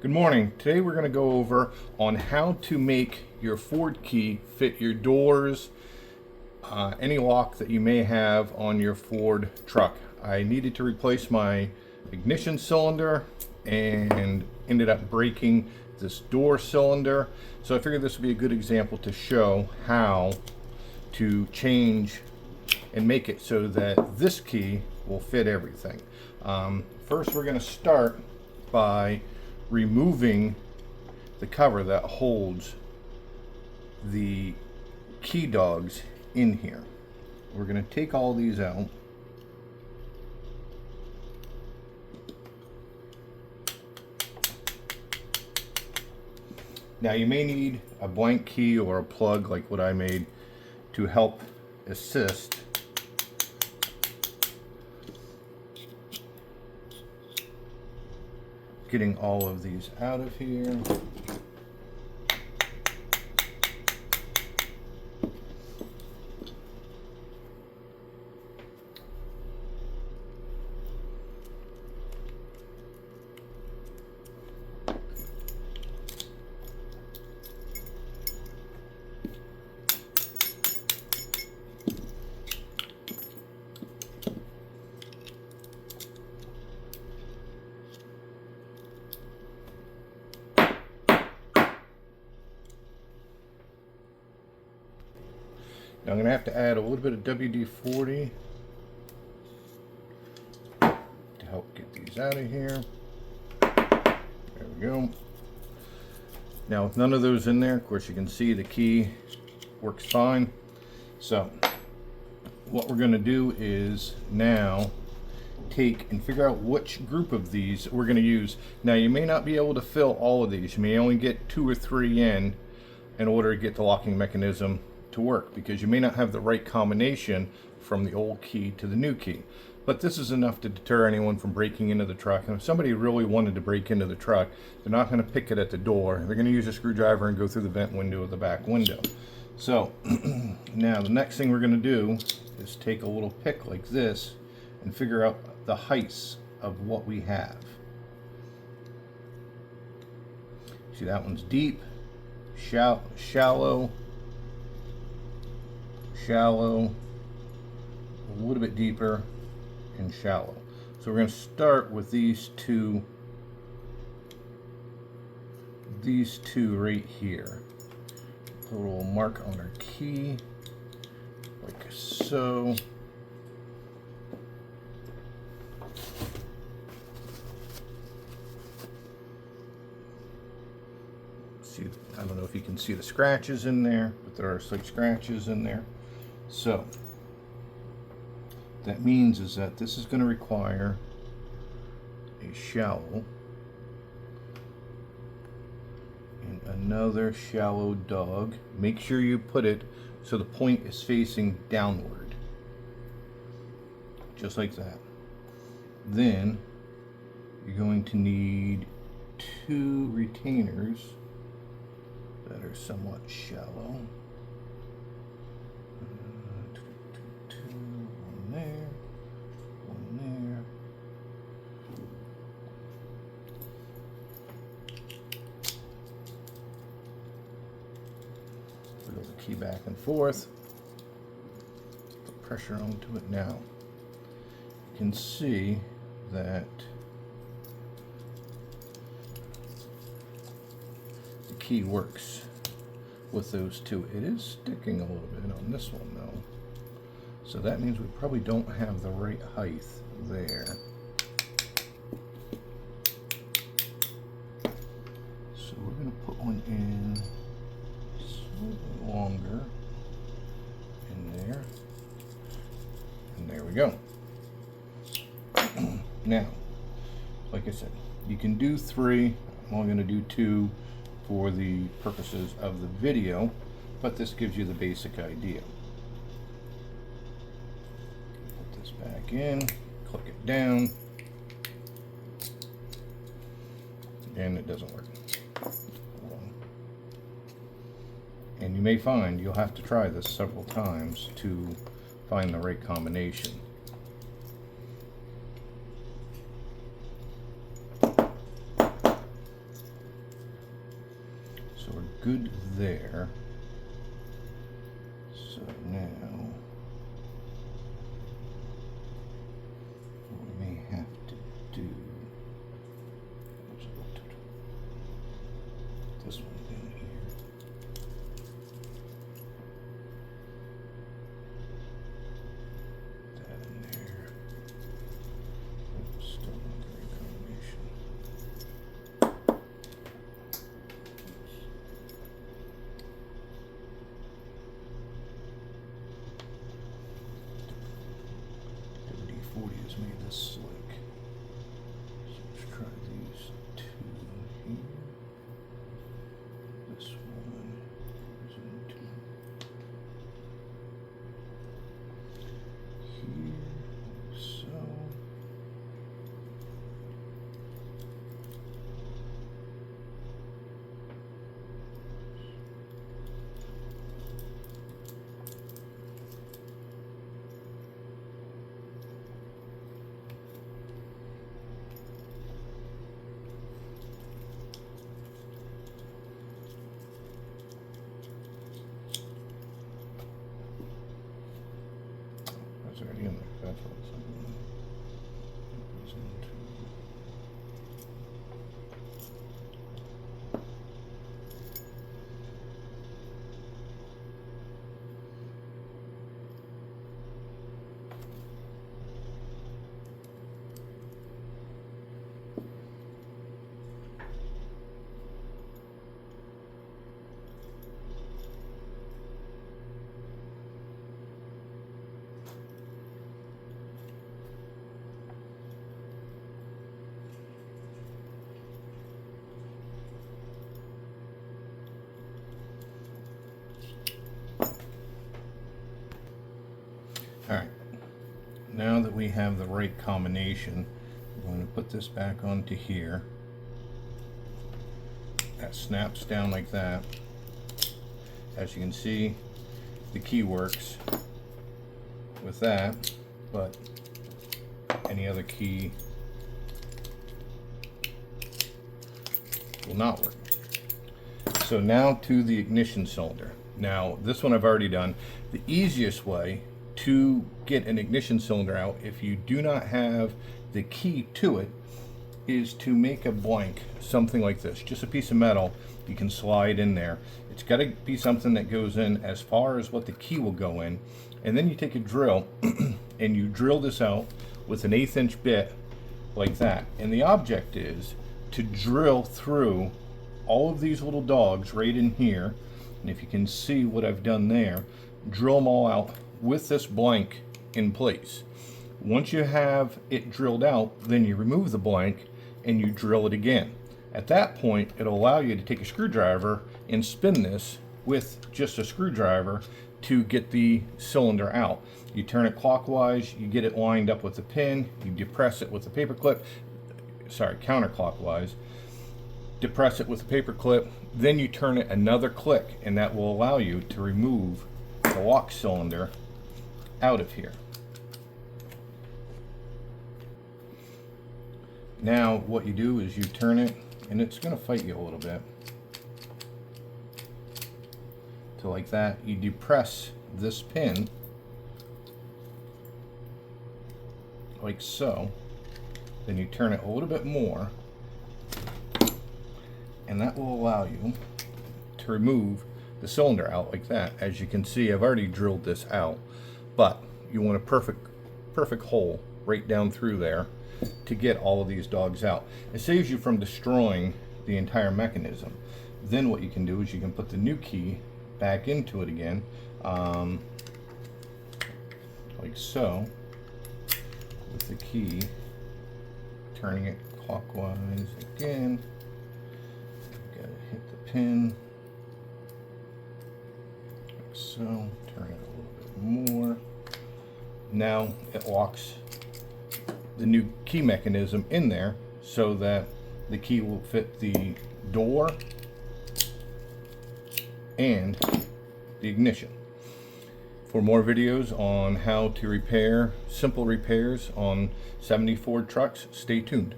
Good morning. Today we're going to go over on how to make your Ford key fit your doors, any lock that you may have on your Ford truck. I needed to replace my ignition cylinder and ended up breaking this door cylinder. So I figured this would be a good example to show how to change and make it so that this key will fit everything. First we're going to start by removing the cover that holds the key dogs in here. We're going to take all these out. Now you may need a blank key or a plug like what I made to help assist. Getting all of these out of here. Now I'm going to have to add a little bit of WD-40 to help get these out of here. There we go. Now with none of those in there, of course you can see the key works fine. So what we're going to do is now take and figure out which group of these we're going to use. Now you may not be able to fill all of these. You may only get 2 or 3 in order to get the locking mechanism to work, because you may not have the right combination from the old key to the new key. But this is enough to deter anyone from breaking into the truck. And if somebody really wanted to break into the truck, they're not going to pick it at the door. They're going to use a screwdriver and go through the vent window of the back window. So now the next thing we're going to do is take a little pick like this and figure out the heights of what we have. See, that one's deep, shallow, shallow, a little bit deeper, and shallow. So we're going to start with these two right here. Put a little mark on our key, like so. See, I don't know if you can see the scratches in there, but there are like scratches in there. So that means is that this is going to require a shallow and another shallow dog. Make sure you put it so the point is facing downward, just like that. Then you're going to need 2 retainers that are somewhat shallow. One there. Wiggle the key back and forth. Put pressure onto it now. You can see that the key works with those 2. It is sticking a little bit on this one though. So that means we probably don't have the right height there. So we're going to put one in slightly longer in there. And there we go. Now, like I said, you can do 3. I'm only going to do 2 for the purposes of the video, but this gives you the basic idea. Back in, click it down, and it doesn't work. And you may find you'll have to try this several times to find the right combination. So we're good there. So now what we may have to do, this one down here. That in there. Oops, still not the right combination. WD-40 has made this slick. So let's try these two here. This one goes into here, so. That's already in there. That's what it's in. It goes into. Alright, now that we have the right combination, I'm going to put this back onto here. That snaps down like that. As you can see, the key works with that, but any other key will not work. So now to the ignition cylinder. Now this one I've already done. The easiest way to get an ignition cylinder out, if you do not have the key to it, is to make a blank, something like this, just a piece of metal you can slide in there. It's got to be something that goes in as far as what the key will go in, and then you take a drill and you drill this out with an 1/8 inch bit like that, and the object is to drill through all of these little dogs right in here, and if you can see what I've done there, drill them all out with this blank in place. Once you have it drilled out, then you remove the blank and you drill it again. At that point, it'll allow you to take a screwdriver and spin this with just a screwdriver to get the cylinder out. You turn it clockwise, you get it lined up with the pin, you depress it with the paper clip, sorry, counterclockwise, depress it with the paper clip, then you turn it another click, and that will allow you to remove the lock cylinder out of here. Now what you do is you turn it, and it's going to fight you a little bit. So like that, you depress this pin like so, then you turn it a little bit more, and that will allow you to remove the cylinder out like that. As you can see, I've already drilled this out, but you want a perfect hole right down through there to get all of these dogs out. It saves you from destroying the entire mechanism. Then what you can do is you can put the new key back into it again, like so, with the key, turning it clockwise again. Gotta hit the pin, like so, turn it a little bit more. Now it locks the new key mechanism in there so that the key will fit the door and the ignition. For more videos on how to repair simple repairs on 70 Ford trucks, stay tuned.